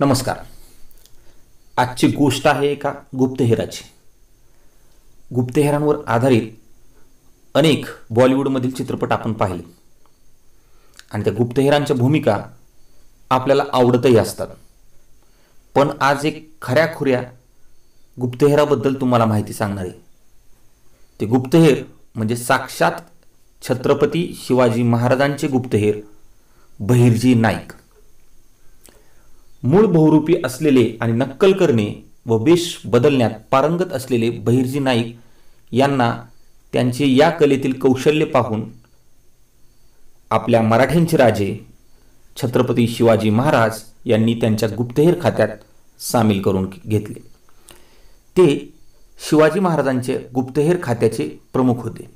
नमस्कार. आजची गोष्ट आहे एका गुप्तहेराची. गुप्तहेरांवर आधारित अनेक बॉलिवूडमधील चित्रपट आपण पाहिले आणि त्या गुप्तहेरांच्या भूमिका आपल्याला आवडतही असतात. पण आज एक खऱ्याखुऱ्या गुप्तहेराबद्दल तुम्हाला माहिती सांगणार आहे. ते गुप्तहेर म्हणजे साक्षात छत्रपती शिवाजी महाराजांचे गुप्तहेर बहिर्जी नाईक. मूळ बहुरूपी असलेले आणि नक्कल करणे व वेश बदलण्यात पारंगत असलेले बहिर्जी नाईक यांना त्यांचे या कलेतील कौशल्य पाहून आपल्या मराठ्यांचे राजे छत्रपती शिवाजी महाराज यांनी त्यांच्या गुप्तहेर खात्यात सामील करून घेतले. ते शिवाजी महाराजांचे गुप्तहेर खात्याचे प्रमुख होते.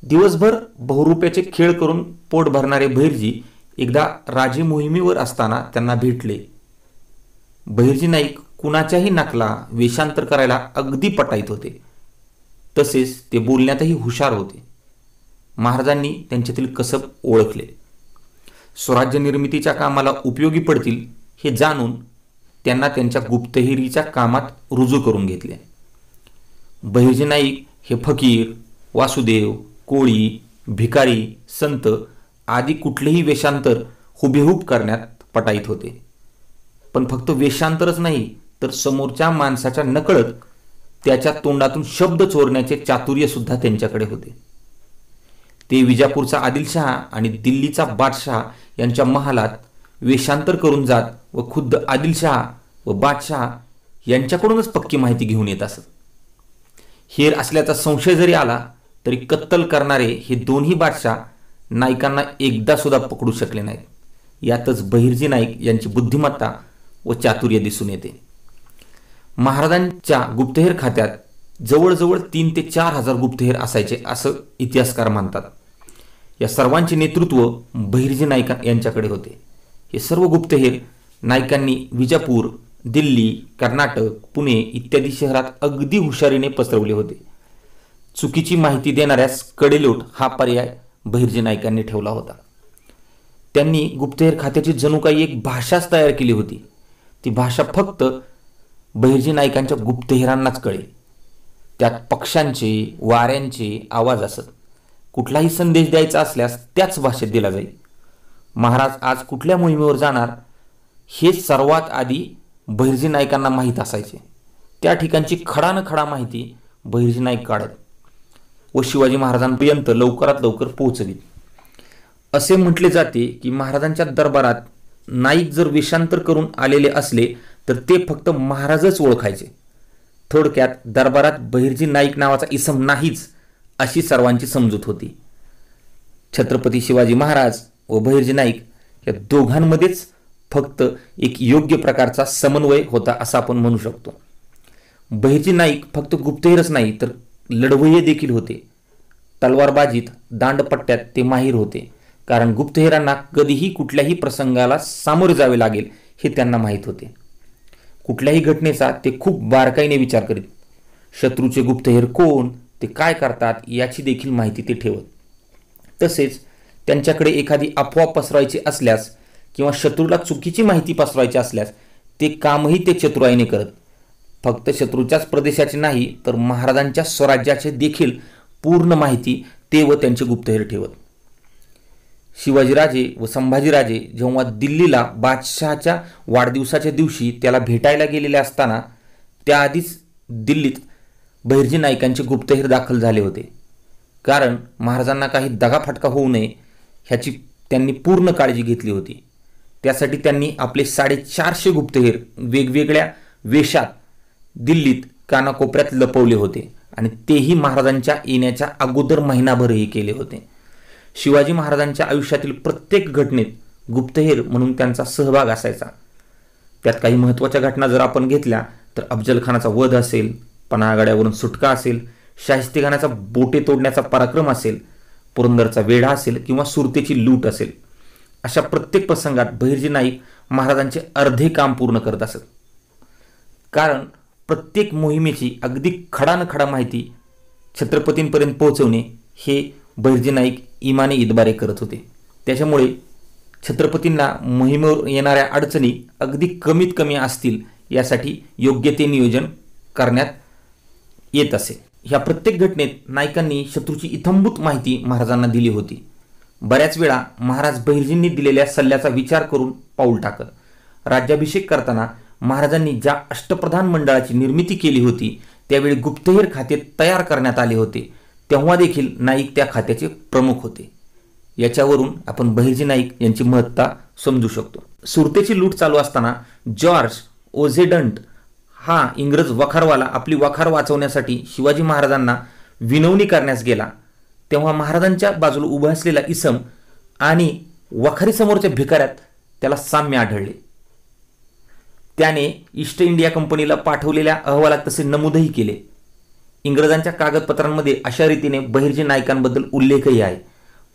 दिवसभर बहुरूप्याचे खेळ करून पोट भरणारे बहिर्जी एकदा राजे मोहिमेवर असताना त्यांना भेटले. बहिर्जी नाईक कुणाच्याही नकला वेषांतर करायला अगदी पटाईत होते. तसेच ते बोलण्यातही हुशार होते. महाराजांनी त्यांच्यातील कसब ओळखले. स्वराज्य निर्मितीच्या कामाला उपयोगी पडतील हे जाणून त्यांना त्यांच्या गुप्तहेरीच्या कामात रुजू करून घेतले. बहिर्जी नाईक हे फकीर, वासुदेव, कोळी, भिकारी, संत आदी कुठलेही वेषांतर हुबेहूब करण्यात पटाईत होते. पण फक्त वेषांतरच नाही तर समोरच्या माणसाच्या नकळत त्याच्या तोंडातून शब्द चोरण्याचे चातुर्य सुद्धा त्यांच्याकडे होते. ते विजापूरचा आदिलशहा आणि दिल्लीचा बादशहा यांच्या महालात वेषांतर करून जात व खुद्द आदिलशहा व बादशहा यांच्याकडूनच पक्की माहिती घेऊन येत असत. हेर असल्याचा संशय जरी आला तरी कत्तल करणारे हे दोन्ही बादशाह नाईकांना एकदा सुद्धा पकडू शकले नाहीत. यातच बहिर्जी नाईक यांची बुद्धिमत्ता व चातुर्य दिसून येते. महाराजांच्या गुप्तहेर खात्यात जवळजवळ 3,000 ते 4,000 गुप्तहेर असायचे असं इतिहासकार मानतात. या सर्वांचे नेतृत्व बहिर्जी नाईक यांच्याकडे होते. हे सर्व गुप्तहेर नाईकांनी विजापूर, दिल्ली, कर्नाटक, पुणे इत्यादी शहरात अगदी हुशारीने पसरवले होते. चुकीची माहिती देणाऱ्यास कडेलोट हा पर्याय बहिर्जी नाईकांनी ठेवला होता. त्यांनी गुप्तहेर खात्याची जणू काही एक भाषाच तयार केली होती. ती भाषा फक्त बहिर्जी नाईकांच्या गुप्तहेरांनाच कळे. त्यात पक्ष्यांचे, वाऱ्यांचे आवाज असत. कुठलाही संदेश द्यायचा असल्यास त्याच भाषेत दिला जाईल. महाराज आज कुठल्या मोहिमेवर जाणार हे सर्वात आधी बहिर्जी नाईकांना माहीत असायचे. त्या ठिकाणची खडा माहिती बहिर्जी नाईक काढत व शिवाजी महाराजांपर्यंत लवकरात लवकर पोहोचवीत. असे म्हटले जाते की महाराजांच्या दरबारात नाईक जर वेषांतर करून आलेले असले तर ते फक्त महाराजच ओळखायचे. थोडक्यात दरबारात बहिर्जी नाईक नावाचा इसम नाहीच अशी सर्वांची समजूत होती. छत्रपती शिवाजी महाराज व बहिर्जी नाईक या दोघांमध्येच फक्त एक योग्य प्रकारचा समन्वय होता असं आपण म्हणू शकतो. बहिर्जी नाईक फक्त गुप्तहेरच नाही तर लढवय्ये देखील होते. तलवारबाजीत, दांडपट्ट्यात ते माहीर होते. कारण गुप्तहेरांना कधीही कुठल्याही प्रसंगाला सामोरे जावे लागेल हे त्यांना माहीत होते. कुठल्याही घटनेचा ते खूप बारकाईने विचार करीत. शत्रूचे गुप्तहेर कोण, ते काय करतात याची देखील माहिती ते ठेवत. तसेच त्यांच्याकडे एखादी अफवा पसरवायची असल्यास किंवा शत्रूला चुकीची माहिती पसरवायची असल्यास ते कामही ते चतुराईने करत. फक्त शत्रूच्याच प्रदेशाचे नाही तर महाराजांच्या स्वराज्याचे देखील पूर्ण माहिती ते व त्यांचे गुप्तहेर ठेवत. शिवाजीराजे व संभाजीराजे जेव्हा दिल्लीला बादशहाच्या वाढदिवसाच्या दिवशी त्याला भेटायला गेलेले असताना त्याआधीच दिल्लीत बहिर्जी नाईकांचे गुप्तहेर दाखल झाले होते. कारण महाराजांना काही दगाफटका होऊ नये ह्याची त्यांनी पूर्ण काळजी घेतली होती. त्यासाठी त्यांनी आपले 450 गुप्तहेर वेगवेगळ्या वेशात दिल्लीत कानाकोपऱ्यात लपवले होते आणि तेही महाराजांच्या येण्याच्या अगोदर महिनाभरही केले होते. शिवाजी महाराजांच्या आयुष्यातील प्रत्येक घटनेत गुप्तहेर म्हणून त्यांचा सहभाग असायचा. त्यात काही महत्त्वाच्या घटना जर आपण घेतल्या तर अफजलखानाचा वध असेल, पन्हाळगडावरून सुटका असेल, शाहिस्तेखानाचा बोटे तोडण्याचा पराक्रम असेल, पुरंदरचा वेढा असेल किंवा सुरतेची लूट असेल, अशा प्रत्येक प्रसंगात बहिर्जी नाईक महाराजांचे अर्धे काम पूर्ण करत असत. कारण प्रत्येक मोहिमेची अगदी खडा माहिती छत्रपतींपर्यंत पोहोचवणे हे बहिर्जी नाईक इमाने इतबारे करत होते. त्याच्यामुळे छत्रपतींना मोहिमेवर येणाऱ्या अडचणी अगदी कमीत कमी असतील यासाठी योग्य ते नियोजन करण्यात येत असे. ह्या प्रत्येक घटनेत नायकांनी शत्रूची इत्थंभूत माहिती महाराजांना दिली होती. बऱ्याच वेळा महाराज बहिर्जींनी दिलेल्या सल्ल्याचा विचार करून पाऊल टाकत. राज्याभिषेक करताना महाराजांनी ज्या अष्टप्रधान मंडळाची निर्मिती केली होती त्यावेळी गुप्तहेर खाते तयार करण्यात आले होते, तेव्हा देखील नाईक त्या खात्याचे प्रमुख होते. याच्यावरून आपण बहिर्जी नाईक यांची महत्ता समजू शकतो. सुरतेची लूट चालू असताना जॉर्ज ओझेडंट हा इंग्रज वखारवाला आपली वखार वाचवण्यासाठी शिवाजी महाराजांना विनवणी करण्यास गेला. तेव्हा महाराजांच्या बाजूला उभा असलेला इसम आणि वखारीसमोरच्या भिकाऱ्यात त्याला साम्य आढळले. त्याने ईस्ट इंडिया कंपनीला पाठवलेल्या अहवालात तसे नमूदही केले. इंग्रजांच्या कागदपत्रांमध्ये अशा रीतीने बहिर्जी नायकांबद्दल उल्लेखही आहे,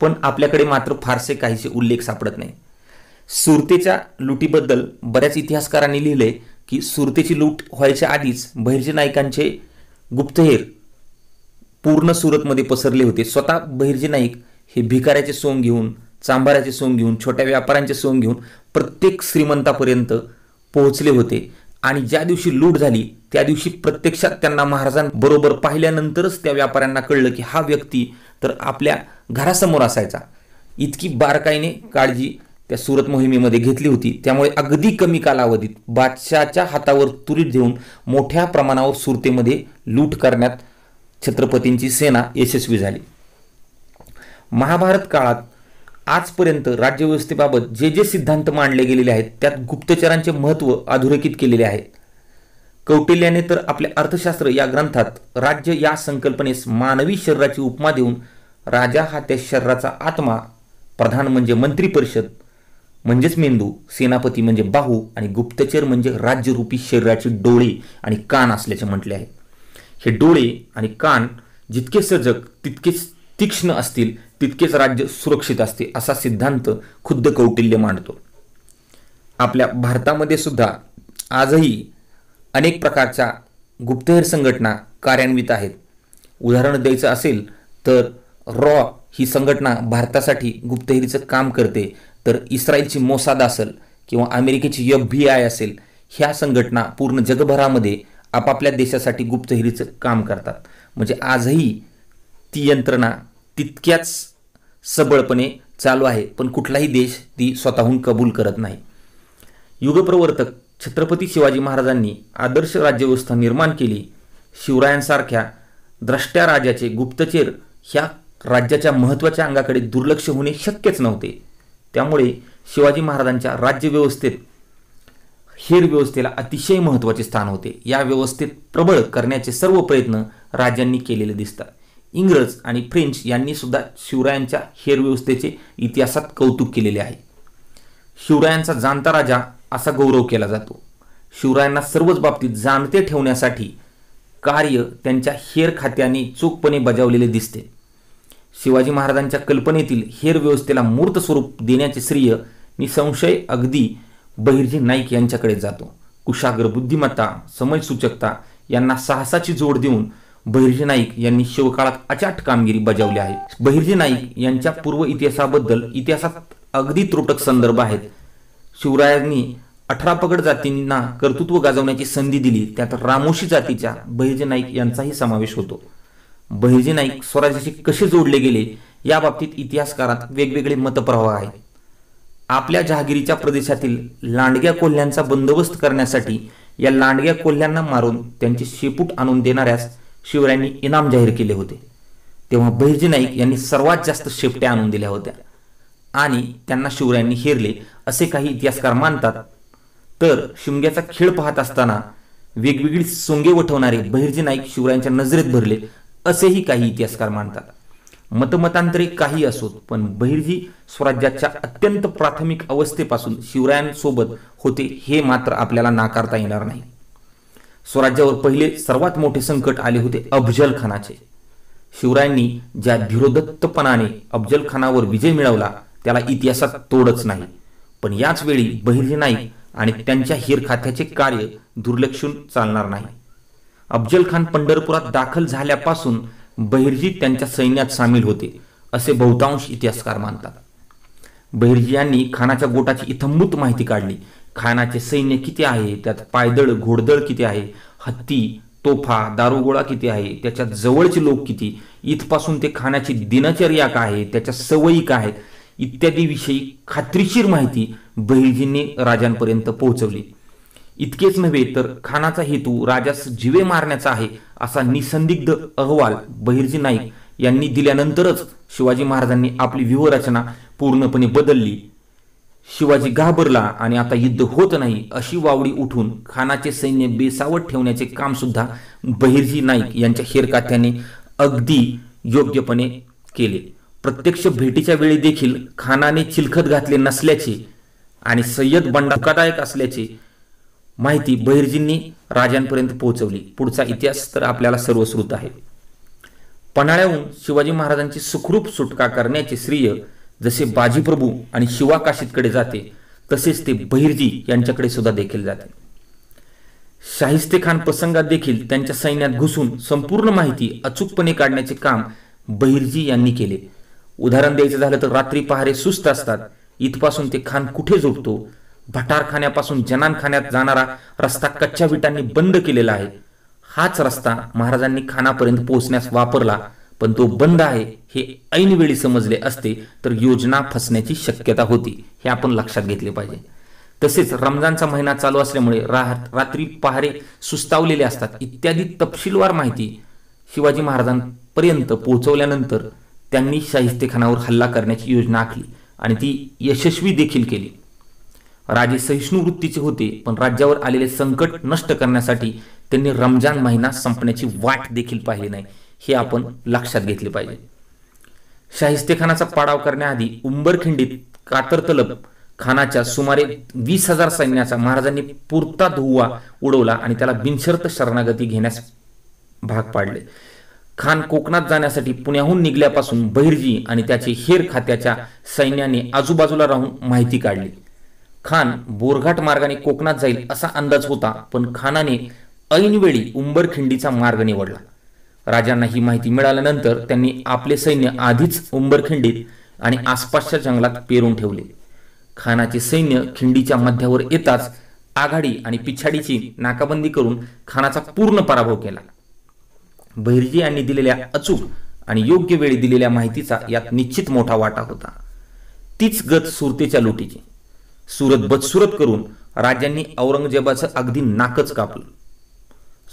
पण आपल्याकडे मात्र फारसे काहीसे उल्लेख सापडत नाही. सुरतेच्या लुटीबद्दल बऱ्याच इतिहासकारांनी लिहिले की सुरतेची लूट व्हायच्या आधीच बहिर्जी नायकांचे गुप्तहेर पूर्ण सुरतमध्ये पसरले होते. स्वतः बहिर्जी नाईक हे भिकाऱ्याचे सोंग घेऊन, चांभाराचे सोंग घेऊन, छोट्या व्यापाऱ्यांचे सोंग घेऊन प्रत्येक श्रीमंतापर्यंत पोहोचले होते. आणि ज्या दिवशी लूट झाली त्या दिवशी प्रत्यक्षात त्यांना महाराजांबरोबर पाहिल्यानंतरच त्या व्यापाऱ्यांना कळलं की हा व्यक्ती तर आपल्या घरासमोर असायचा. इतकी बारकाईने काळजी त्या सुरत मोहिमेमध्ये घेतली होती. त्यामुळे अगदी कमी कालावधीत बादशाहच्या हातावर तुरीत देऊन मोठ्या प्रमाणावर सुरतेमध्ये लूट करण्यात छत्रपतींची सेना यशस्वी झाली. महाभारत काळात आजपर्यंत राज्यव्यवस्थेबाबत जे जे सिद्धांत मांडले गेलेले आहेत त्यात गुप्तचरांचे महत्त्व अधोरेखित केलेले आहे. कौटिल्याने तर आपल्या अर्थशास्त्र या ग्रंथात राज्य या संकल्पनेस मानवी शरीराची उपमा देऊन राजा हा त्या शरीराचा आत्मा, प्रधान म्हणजे मंत्री परिषद म्हणजेच मेंदू, सेनापती म्हणजे बाहू आणि गुप्तचर म्हणजे राज्यरूपी शरीराचे डोळे आणि कान असल्याचे म्हटले आहे. हे डोळे आणि कान जितके सजग तितकेच तीक्ष्ण असतील तितकेच राज्य सुरक्षित असते असा सिद्धांत खुद्द कौटिल्य मांडतो. आपल्या भारतामध्ये सुद्धा आजही अनेक प्रकारच्या गुप्तहेर संघटना कार्यान्वित आहेत. उदाहरण द्यायचं असेल तर रॉ ही संघटना भारतासाठी गुप्तहेरीचं काम करते, तर इस्रायलची मोसाद असेल किंवा अमेरिकेची FBI असेल, ह्या संघटना पूर्ण जगभरामध्ये आपापल्या देशासाठी गुप्तहेरीचं काम करतात. म्हणजे आजही ती यंत्रणा तितक्याच सबळपणे चालू आहे, पण कुठलाही देश ती स्वतःहून कबूल करत नाही. युगप्रवर्तक छत्रपती शिवाजी महाराजांनी आदर्श राज्यव्यवस्था निर्माण केली. शिवरायांसारख्या द्रष्ट्या राजाचे गुप्तचर ह्या राज्याच्या महत्त्वाच्या अंगाकडे दुर्लक्ष होणे शक्यच नव्हते. त्यामुळे शिवाजी महाराजांच्या राज्यव्यवस्थेत हेर व्यवस्थेला अतिशय महत्त्वाचे स्थान होते. या व्यवस्थेत प्रबळ करण्याचे सर्व प्रयत्न राज्यांनी केलेले दिसतात. इंग्रज आणि फ्रेंच यांनी सुद्धा शिवरायांच्या हेर व्यवस्थेचे इतिहासात कौतुक केलेले आहे. शिवरायांचा जाणता राजा असा गौरव केला जातो. शिवरायांना सर्वच बाबतीत जाणते ठेवण्यासाठी कार्य त्यांच्या हेर खात्याने चोखपणे बजावलेले दिसते. शिवाजी महाराजांच्या कल्पनेतील हेर व्यवस्थेला मूर्त स्वरूप देण्याचे श्रेय निसंशय अगदी बहिर्जी नाईक यांच्याकडे जातो. कुशाग्र बुद्धिमत्ता, समयसूचकता यांना साहसाची जोड देऊन बहिर्जी नाईक यांनी शिवकाळात अचाट कामगिरी बजावली आहे. बहिर्जी नाईक यांच्या पूर्व इतिहासाबद्दल इतिहासात अगदी त्रुटक संदर्भ आहेत. शिवरायांनी 18 पगड जातींना कर्तृत्व गाजवण्याची संधी दिली, त्यात रामोशी जातीच्या बहिर्जी नाईक यांचाही समावेश होतो. बहिर्जी नाईक स्वराज्याशी कसे जोडले गेले या बाबतीत इतिहासकारात वेगवेगळे मतप्रवाह आहेत. आपल्या जहागिरीच्या प्रदेशातील लांडग्या कोल्ह्यांचा बंदोबस्त करण्यासाठी या लांडग्या कोल्ह्यांना मारून त्यांचे शेपूट आणून देणाऱ्यास शिवरायांनी इनाम जाहीर केले होते. तेव्हा बहिर्जी नाईक यांनी सर्वात जास्त शेपट्या आणून दिल्या होत्या आणि त्यांना शिवरायांनी हेरले असे काही इतिहासकार मानतात. तर शिमग्याचा खेळ पाहत असताना वेगवेगळी सोंगे वठवणारे बहिर्जी नाईक शिवरायांच्या नजरेत भरले असेही काही इतिहासकार मानतात. मतमतांतरे काही असोत, पण बहिर्जी स्वराज्याच्या अत्यंत प्राथमिक अवस्थेपासून शिवरायांसोबत होते हे मात्र आपल्याला नाकारता येणार नाही. स्वराज्यावर पहिले सर्वात मोठे संकट आले होते अफजल खानाचे. शिवरायांनी ज्या धीरोदत्तपणाने अफजल खानावर विजय मिळवला त्याला इतिहासात तोडच नाही. पण याच वेळी बहिर्जी नाईक आणि त्यांच्या हेर खात्याचे कार्य दुर्लक्षून चालणार नाही. अफजल खान पंढरपुरात दाखल झाल्यापासून बहिर्जी त्यांच्या सैन्यात सामील होते असे बहुतांश इतिहासकार मानतात. बहिर्जी यांनी खानाच्या गोटाची इत्थंभूत माहिती काढली. खानाचे सैन्य किती आहे, त्यात पायदळ घोडदळ किती आहे, हत्ती तोफा दारुगोळा किती आहे, त्याच्या जवळचे लोक किती, इथपासून ते खानाची दिनचर्या काय आहे, त्याच्या सवयी काय आहेत इत्यादी विषयी खात्रीशीर माहिती बहिर्जींनी राजांपर्यंत पोहोचवली. इतकेच नव्हे तर खानाचा हेतू राजास जीवे मारण्याचा आहे असा निसंदिग्ध अहवाल बहिर्जी नाईक यांनी दिल्यानंतरच शिवाजी महाराजांनी आपली व्यूहरचना पूर्णपणे बदलली. शिवाजी घाबरला आणि आता युद्ध होत नाही अशी वावडी उठून खानाचे सैन्य बेसावत ठेवण्याचे काम सुद्धा बहिर्जी नाईक यांच्या हेरकात्याने अगदी योग्यपणे केले. प्रत्यक्ष भेटीच्या वेळी देखील खानाने चिलखत घातले नसल्याचे आणि सय्यद बंडा धोकादायक असल्याचे माहिती बहिर्जींनी राजांपर्यंत पोहोचवली. पुढचा इतिहास तर आपल्याला सर्वश्रुत आहे. पन्हाळ्याहून शिवाजी महाराजांची सुखरूप सुटका करण्याचे श्रेय जसे बाजीप्रभू आणि शिवा काशीदकडे जाते तसेच ते बहिर्जी यांच्याकडे सुद्धा देखील जाते. शाहिस्तेखान प्रसंगात देखील त्यांच्या सैन्यात घुसून संपूर्ण माहिती अचूकपणे काढण्याचे काम बहिर्जी यांनी केले. उदाहरण द्यायचं झालं तर रात्री पहारे सुस्त असतात. इथपासून ते खान कुठे झोपतो, भटारखान्यापासून जनानखान्यात जाणारा रस्ता कच्च्या विटांनी बंद केलेला आहे. हाच रस्ता महाराजांनी खानापर्यंत पोहोचण्यास वापरला, पण तो बंद आहे हे ऐनवेळी समजले असते तर योजना फसण्याची शक्यता होती, हे आपण लक्षात घेतले पाहिजे. तसेच रमजानचा महिना चालू असल्यामुळे रात्री पहारे सुस्तावलेले असतात इत्यादी तपशीलवार माहिती शिवाजी महाराजांपर्यंत पोहोचवल्यानंतर त्यांनी शाहिस्तेखानावर हल्ला करण्याची योजना आखली आणि ती यशस्वी देखील केली. राजे सहिष्णू वृत्तीचे होते, पण राज्यावर आलेले संकट नष्ट करण्यासाठी त्यांनी रमजान महिना संपण्याची वाट देखील पाहिली नाही, हे आपण लक्षात घेतले पाहिजे. शाहिस्तेखानाचा पाडाव करण्याआधी उंबरखिंडीत कातरतलब खानाच्या सुमारे 20,000 सैन्याचा महाराजांनी पुरता धुव्वा उडवला आणि त्याला बिनशर्त शरणागती घेण्यास भाग पाडले. खान कोकणात जाण्यासाठी पुण्याहून निघल्यापासून बहिर्जी आणि त्याचे हेर खात्याच्या सैन्याने आजूबाजूला राहून माहिती काढली. खान बोरघाट मार्गाने कोकणात जाईल असा अंदाज होता, पण खानाने ऐनवेळी उंबरखिंडीचा मार्ग निवडला. राजांना ही माहिती मिळाल्यानंतर त्यांनी आपले सैन्य आधीच उंबरखिंडीत आणि आसपासच्या जंगलात पेरून ठेवले. खानाचे सैन्य खिंडीच्या मध्यावर येताच आघाडी आणि पिछाडीची नाकाबंदी करून खानाचा पूर्ण पराभव केला. बहिर्जी यांनी दिलेल्या अचूक आणि योग्य वेळी दिलेल्या माहितीचा यात निश्चित मोठा वाटा होता. तीच गत सुरतेच्या लुटीची. सुरत बदसुरत करून राजांनी औरंगजेबाचं अगदी नाकच कापलं.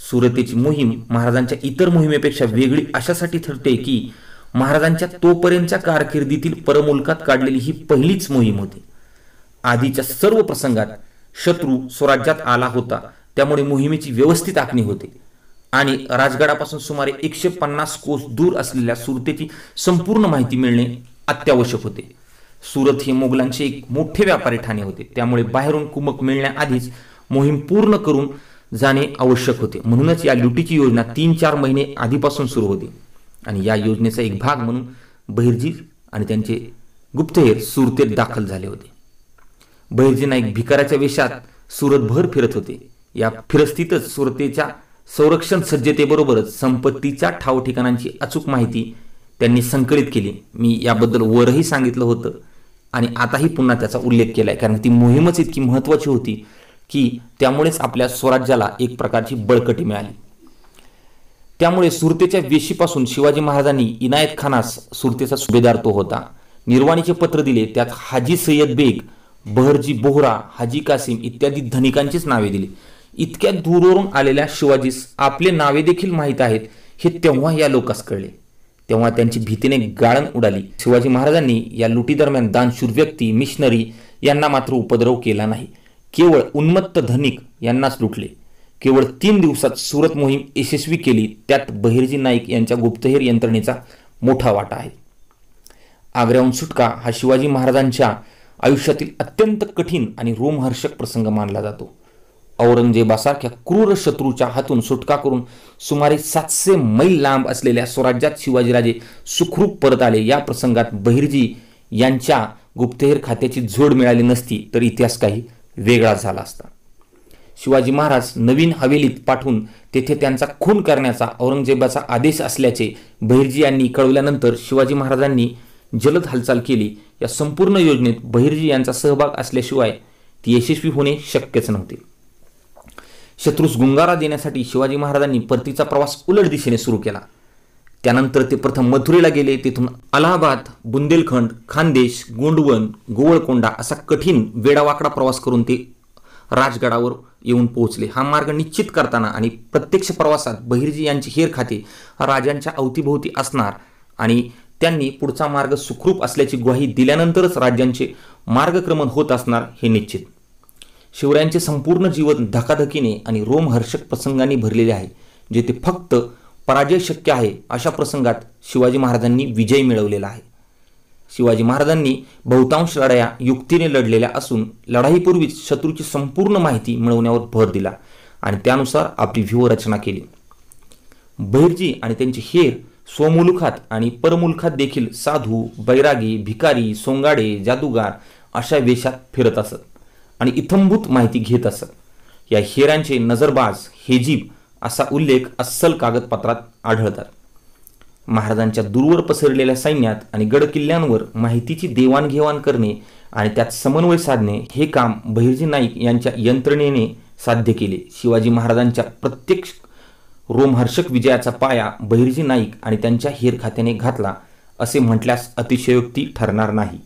सुरतेची मोहीम महाराजांच्या इतर मोहिमेपेक्षा वेगळी अशासाठी ठरते की महाराजांच्या तोपर्यंतच्या कारकिर्दीतील परमुलकात काढलेली ही पहिलीच मोहीम होती. आधीच्या सर्व प्रसंगात शत्रू स्वराज्यात आला होता, त्यामुळे मोहिमेची व्यवस्थित आखणी होते आणि राजगडापासून सुमारे 150 कोस दूर असलेल्या सुरतेची संपूर्ण माहिती मिळणे अत्यावश्यक होते. सुरत हे मोगलांचे एक मोठे व्यापारी ठाणे होते, त्यामुळे बाहेरून कुमक मिळण्याआधीच मोहीम पूर्ण करून जाणे आवश्यक होते. म्हणूनच या लुटीची योजना 3-4 महिने आधीपासून सुरू होती आणि या योजनेचा एक भाग म्हणून बहिर्जी आणि त्यांचे गुप्तहेर सुरतेत दाखल झाले होते. बहिर्जी नाईक भिकाऱ्याच्या वेशात सुरतभर फिरत होते. या फिरस्तीतच सुरतेच्या संरक्षण सज्जतेबरोबरच संपत्तीच्या ठाव ठिकाणांची अचूक माहिती त्यांनी संकलित केली. मी याबद्दल वरही सांगितलं होतं आणि आताही पुन्हा त्याचा उल्लेख केलाय, कारण ती मोहीमच इतकी महत्त्वाची होती की त्यामुळेच आपल्या स्वराज्याला एक प्रकारची बळकटी मिळाली. त्यामुळे सुरतेच्या वेशीपासून शिवाजी महाराजांनी इनायत खानास सुरतेचा सुभेदार तो होता. निर्वाणीचे पत्र दिले. त्यात हाजी सय्यद बेग, बहरजी बोहरा, हाजी कासिम इत्यादी धनिकांचीच नावे दिली. इतक्या दूरवरून आलेल्या शिवाजीस आपले नावे देखील माहीत आहेत हे तेव्हा या लोकांस कळले. तेव्हा त्यांची भीतीने गाळण उडाली. शिवाजी महाराजांनी या लुटीदरम्यान दानशूर व्यक्ती, मिशनरी यांना मात्र उपद्रव केला नाही. केवळ उन्मत्त धनिक यांनाच लुटले. केवळ 3 दिवसात सुरत मोहीम यशस्वी केली. त्यात बहिर्जी नाईक यांच्या गुप्तहेर यंत्रणेचा मोठा वाटा आहे. आग्र्याहून सुटका हा शिवाजी महाराजांच्या आयुष्यातील अत्यंत कठीण आणि रोमहर्षक प्रसंग मानला जातो. औरंगजेबासारख्या क्रूर शत्रूच्या हातून सुटका करून सुमारे 700 मैल लांब असलेल्या स्वराज्यात शिवाजीराजे सुखरूप परत आले. या प्रसंगात बहिर्जी यांच्या गुप्तहेर खात्याची जोड मिळाली नसती तर इतिहास काही वेगळा झाला असता. शिवाजी महाराज नवीन हवेलीत पाठवून तेथे त्यांचा खून करण्याचा औरंगजेबाचा आदेश असल्याचे बहिर्जी यांनी कळवल्यानंतर शिवाजी महाराजांनी जलद हालचाल केली. या संपूर्ण योजनेत बहिर्जी यांचा सहभाग असल्याशिवाय ती यशस्वी होणे शक्यच नव्हते. शत्रूस गुंगारा देण्यासाठी शिवाजी महाराजांनी परतीचा प्रवास उलट दिशेने सुरू केला. त्यानंतर ते प्रथम मथुरेला गेले. तिथून अलाहाबाद, बुंदेलखंड, खानदेश, गोंडवन, गोवळकोंडा असा कठीण वेडावाकडा प्रवास करून ते राजगडावर येऊन पोहोचले. हा मार्ग निश्चित करताना आणि प्रत्यक्ष प्रवासात बहिर्जी यांची हेर खाते राजांच्या अवतीभोवती असणार आणि त्यांनी पुढचा मार्ग सुखरूप असल्याची ग्वाही दिल्यानंतरच राज्यांचे मार्गक्रमण होत असणार हे निश्चित. शिवरायांचे संपूर्ण जीवन धकाधकीने आणि रोमहर्षक प्रसंगांनी भरलेले आहे. जेथे फक्त पराजय शक्य आहे अशा प्रसंगात शिवाजी महाराजांनी विजय मिळवलेला आहे. शिवाजी महाराजांनी बहुतांश लढाया युक्तीने लढलेल्या असून लढाईपूर्वीच शत्रूची संपूर्ण माहिती मिळवण्यावर भर दिला आणि त्यानुसार आपली व्यूहरचना केली. बहिर्जी आणि त्यांचे हेर स्वमुलुखात आणि परमुलुखात देखील साधू, बैरागी, भिकारी, सोंगाडे, जादूगार अशा वेशात फिरत असत आणि इत्थंभूत माहिती घेत असत. या हेरांचे नजरबाज, हेजीब असा उल्लेख अस्सल कागदपत्रात आढळतात. महाराजांच्या दूरवर पसरलेल्या सैन्यात आणि गडकिल्ल्यांवर माहितीची देवाणघेवाण करणे आणि त्यात समन्वय साधणे हे काम बहिर्जी नाईक यांच्या यंत्रणेने साध्य केले. शिवाजी महाराजांच्या प्रत्यक्ष रोमहर्षक विजयाचा पाया बहिर्जी नाईक आणि त्यांच्या हेर खात्याने घातला असे म्हटल्यास अतिशयोक्ती ठरणार नाही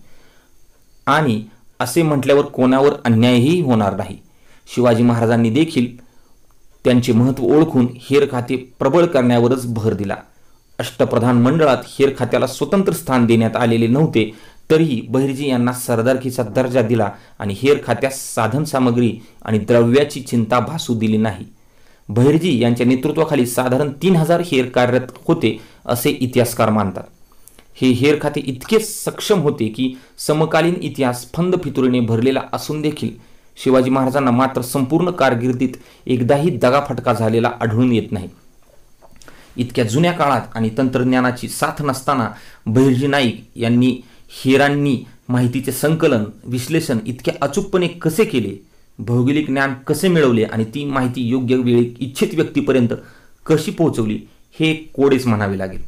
आणि असे म्हटल्यावर कोणावर अन्यायही होणार नाही. शिवाजी महाराजांनी देखील त्यांचे महत्त्व ओळखून हेर खाते प्रबळ करण्यावरच भर दिला. अष्टप्रधान मंडळात हेर खात्याला स्वतंत्र स्थान देण्यात आलेले नव्हते, तरीही बहिर्जी यांना सरदारकीचा दर्जा दिला आणि हेर खात्यास साधन सामग्री आणि द्रव्याची चिंता भासू दिली नाही. बहिर्जी यांच्या नेतृत्वाखाली साधारण 3000 हेर कार्यरत होते असे इतिहासकार मानतात. हे हेर खाते इतके सक्षम होते की समकालीन इतिहास फंदफितुरीने भरलेला असून देखील शिवाजी महाराजांना मात्र संपूर्ण कारकिर्दीत एकदाही दगाफटका झालेला आढळून येत नाही. इतक्या जुन्या काळात आणि तंत्रज्ञानाची साथ नसताना बहिर्जी नाईक यांनी हेरांनी माहितीचे संकलन, विश्लेषण इतक्या अचूकपणे कसे केले, भौगोलिक ज्ञान कसे मिळवले आणि ती माहिती योग्य वेळी इच्छित व्यक्तीपर्यंत कशी पोहोचवली हे कोडेच म्हणावे लागेल.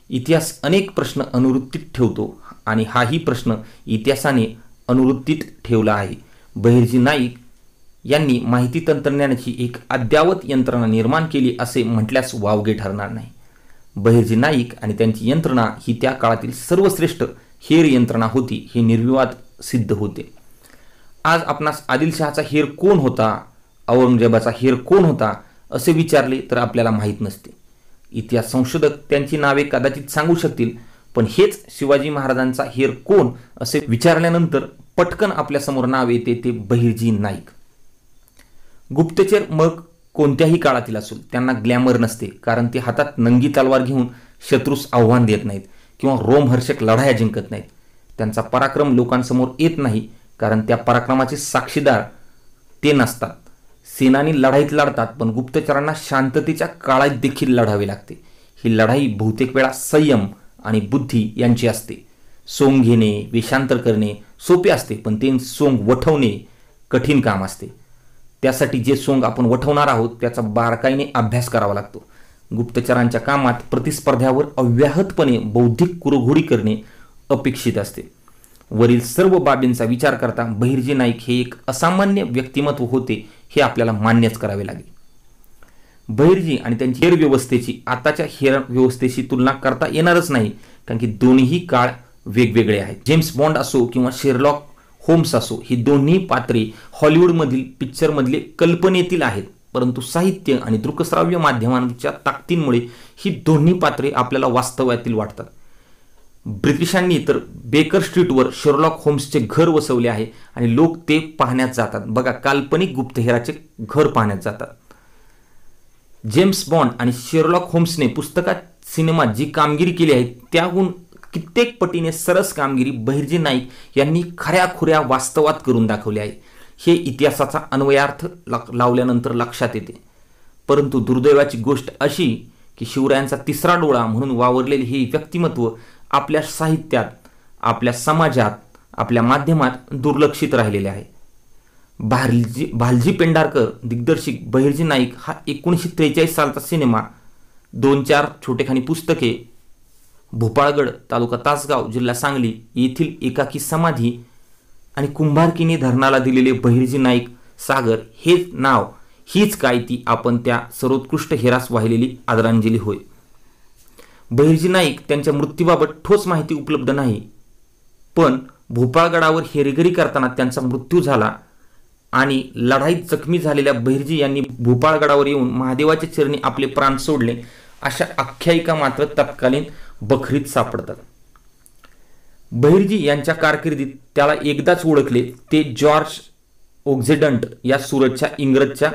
इतिहास अनेक प्रश्न अनुत्तरित ठेवतो आणि हाही प्रश्न इतिहासाने अनुत्तरित ठेवला आहे. बहिर्जी नाईक यांनी माहिती तंत्रज्ञानाची एक अद्ययावत यंत्रणा निर्माण केली असे म्हटल्यास वावगे ठरणार नाही. बहिर्जी नाईक आणि त्यांची यंत्रणा ही त्या काळातील सर्वश्रेष्ठ हेर यंत्रणा होती हे निर्विवाद सिद्ध होते. आज आपणास आदिलशहाचा हेर कोण होता, औरंगजेबाचा हेर कोण होता असे विचारले तर आपल्याला माहीत नसते. इतिहास संशोधक त्यांची नावे कदाचित सांगू शकतील, पण हेच शिवाजी महाराजांचा हेर कोण असे विचारल्यानंतर पटकन आपल्यासमोर नाव येते ते बहिर्जी नाईक. गुप्तचर मग कोणत्याही काळातील असो त्यांना ग्लॅमर नसते, कारण ते हातात नंगी तलवार घेऊन शत्रूस आव्हान देत नाहीत किंवा रोमहर्षक लढाया जिंकत नाहीत. त्यांचा पराक्रम लोकांसमोर येत नाही, कारण त्या पराक्रमाचे साक्षीदार ते नसतात. सेनानी लढाईत लढतात, पण गुप्तचरांना शांततेच्या काळात देखील लढावे लागते. ही लढाई बहुतेक वेळा संयम आणि बुद्धी यांची असते. सोंग घेणे, वेषांतर करणे सोपे असते, पण ते सोंग वठवणे कठीण काम असते. त्यासाठी जे सोंग आपण वठवणार आहोत त्याचा बारकाईने अभ्यास करावा लागतो. गुप्तचरांच्या कामात प्रतिस्पर्ध्यावर अव्याहतपणे बौद्धिक कुरघोडी करणे अपेक्षित असते. वरील सर्व बाबींचा विचार करता बहिर्जी नाईक हे एक असामान्य व्यक्तिमत्व होते हे आपल्याला मान्यच करावे लागेल. बहिर्जी आणि त्यांची हेर व्यवस्थेची आताच्या हेर व्यवस्थेशी तुलना करता येणारच नाही, कारण की दोन्ही काळ वेगवेगळे आहेत. जेम्स बॉन्ड असो किंवा शेरलॉक होम्स असो, ही दोन्ही पात्रे हॉलिवूडमधील पिक्चरमधले कल्पनेतील आहेत, परंतु साहित्य आणि दृकश्राव्य माध्यमांच्या ताकदीमुळे ही दोन्ही पात्रे आपल्याला वास्तव्यातील वाटतात. ब्रिटिशांनी तर बेकर स्ट्रीटवर शेरलॉक होम्सचे घर वसवले आहे आणि लोक ते पाहण्यात जातात. बघा, काल्पनिक गुप्तहेराचे घर पाहण्यात जातात. जेम्स बॉन्ड आणि शेरलॉक होम्सने पुस्तकात, सिनेमात जी कामगिरी केली आहे त्याहून कित्येक पटीने सरस कामगिरी बहिर्जी नाईक यांनी खऱ्याखुऱ्या वास्तवात करून दाखवले आहे. हे इतिहासाचा अन्वयार्थ लावल्यानंतर लक्षात येते. परंतु दुर्दैवाची गोष्ट अशी की शिवरायांचा तिसरा डोळा म्हणून वावरलेले हे व्यक्तिमत्व आपल्या साहित्यात, आपल्या समाजात, आपल्या माध्यमात दुर्लक्षित राहिलेले आहे. भालजी पेंढारकर दिग्दर्शित बहिर्जी नाईक हा 1943 सालचा सिनेमा, 2-4 छोटेखानी पुस्तके भोपाळगड तालुका तासगाव जिल्हा सांगली येथील एकाकी समाधी आणि कुंभारकिनी धरणाला दिलेले बहिर्जी नाईक सागर हे नाव हीच काय ती आपण त्या सर्वोत्कृष्ट हेरास वाहिलेली आदरांजली होय. बहिर्जी नाईक त्यांच्या मृत्यूबाबत ठोस माहिती उपलब्ध नाही, पण भोपाळगडावर हेरगिरी करताना त्यांचा मृत्यू झाला आणि लढाईत जखमी झालेल्या बहिर्जी यांनी भोपाळगडावर येऊन महादेवाच्या चरणी आपले प्राण सोडले अशा आख्यायिका मात्र तत्कालीन बखरीत सापडतात. बहिर्जी यांच्या कारकिर्दीत त्याला एकदाच ओळखले ते जॉर्ज ओक्झेडंट या सुरतच्या इंग्रजच्या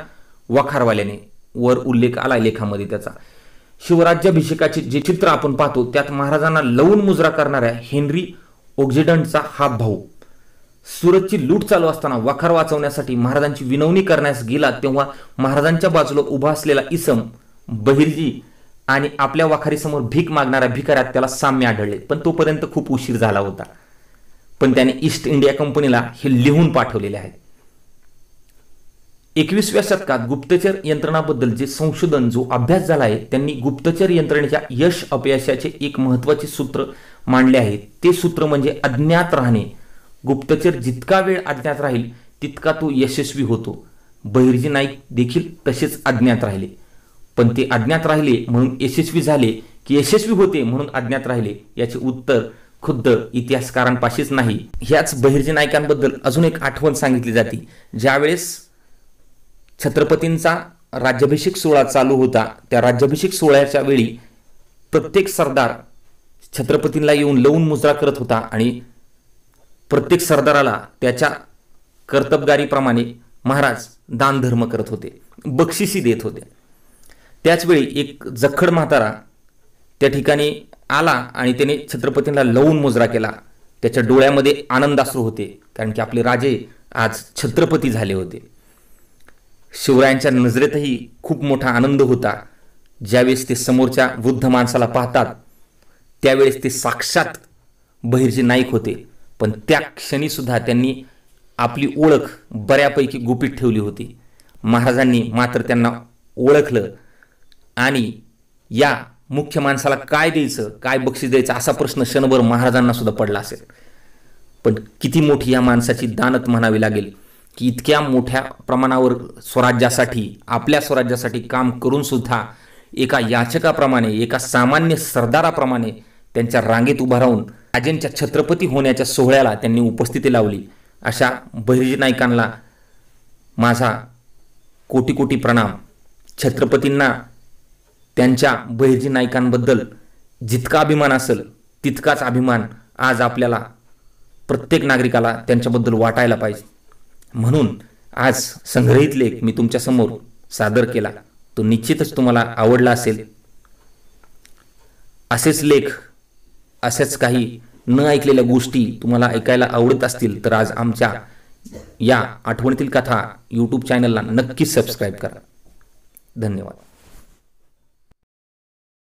वखारवाल्याने. वर उल्लेख आला लेखामध्ये त्याचा. शिवराज्याभिषेकाचे जे चित्र आपण पाहतो त्यात महाराजांना लवून मुजरा करणाऱ्या हेनरी ओक्झेडंटचा हा भाऊ सुरतची लूट चालू असताना वखार वाचवण्यासाठी महाराजांची विनवणी करण्यास गेला तेव्हा महाराजांच्या बाजूला उभा असलेला इसम बहिर्जी आणि आपल्या वखारीसमोर भीक मागणाऱ्या भिकाऱ्यात त्याला साम्य आढळले, पण तोपर्यंत खूप उशीर झाला होता. पण त्याने ईस्ट इंडिया कंपनीला हे लिहून पाठवलेले आहे. 21व्या शतकात गुप्तचर यंत्रणाबद्दल जे संशोधन जो अभ्यास झाला आहे त्यांनी गुप्तचर यंत्रणेच्या यश अपयशाचे एक महत्त्वाचे सूत्र मांडले आहे. ते सूत्र म्हणजे अज्ञात राहणे. गुप्तचर जितका वेळ अज्ञात राहील तितका तो यशस्वी होतो. बहिर्जी नाईक देखील तसेच अज्ञात राहिले, पण ते अज्ञात राहिले म्हणून यशस्वी झाले की यशस्वी होते म्हणून अज्ञात राहिले याचे उत्तर खुद्द इतिहासकारांपाशीच नाही. ह्याच बहिर्जी नाईकांबद्दल अजून एक आठवण सांगितली जाते. ज्यावेळेस छत्रपतींचा राज्याभिषेक सोहळा चालू होता त्या राज्याभिषेक सोहळ्याच्या वेळी प्रत्येक सरदार छत्रपतींना येऊन लवून मुजरा करत होता आणि प्रत्येक सरदाराला त्याच्या कर्तबगारीप्रमाणे महाराज दानधर्म करत होते, बक्षिसी देत होते. त्याचवेळी एक जखड म्हातारा त्या ठिकाणी आला आणि त्याने छत्रपतींना लवून मुजरा केला. त्याच्या डोळ्यामध्ये आनंदाश्रू होते कारण की आपले राजे आज छत्रपती झाले होते. शिवरायांच्या नजरेतही खूप मोठा आनंद होता. ज्यावेळेस ते समोरच्या वृद्ध माणसाला पाहतात त्यावेळेस ते साक्षात बहिर्जी नाईक होते, पण त्या क्षणी सुद्धा त्यांनी आपली ओळख बऱ्यापैकी गुपित ठेवली होती. महाराजांनी मात्र त्यांना ओळखलं आणि या मुख्य माणसाला काय द्यायचं, काय बक्षीस द्यायचं असा प्रश्न क्षणभर महाराजांना सुद्धा पडला असेल. पण किती मोठी या माणसाची दानत म्हणावी लागेल की इतक्या मोठ्या प्रमाणावर स्वराज्यासाठी आपल्या स्वराज्यासाठी काम करून सुद्धा एका याचकाप्रमाणे एका सामान्य सरदाराप्रमाणे त्यांच्या रांगेत उभा राहून राजेंच्या छत्रपती होण्याच्या सोहळ्याला त्यांनी उपस्थिती लावली. अशा बहिर्जी नाईकांना माझा कोटी कोटी प्रणाम. छत्रपतींना त्यांच्या बहिर्जी नाईकांबद्दल जितका अभिमान असेल तितकाच अभिमान आज आपल्याला प्रत्येक नागरिकाला त्यांच्याबद्दल वाटायला पाहिजे. म्हणून आज संग्रहित लेख मी तुमच्यासमोर सादर केला. तो निश्चितच तुम्हाला आवडला असेल. असेच लेख, असेच काही न ऐकलेल्या गोष्टी तुम्हाला ऐकायला आवडत असतील तर आज आमच्या या आठवणीतील कथा यूट्यूब चॅनलला नक्कीच सबस्क्राईब करा. धन्यवाद.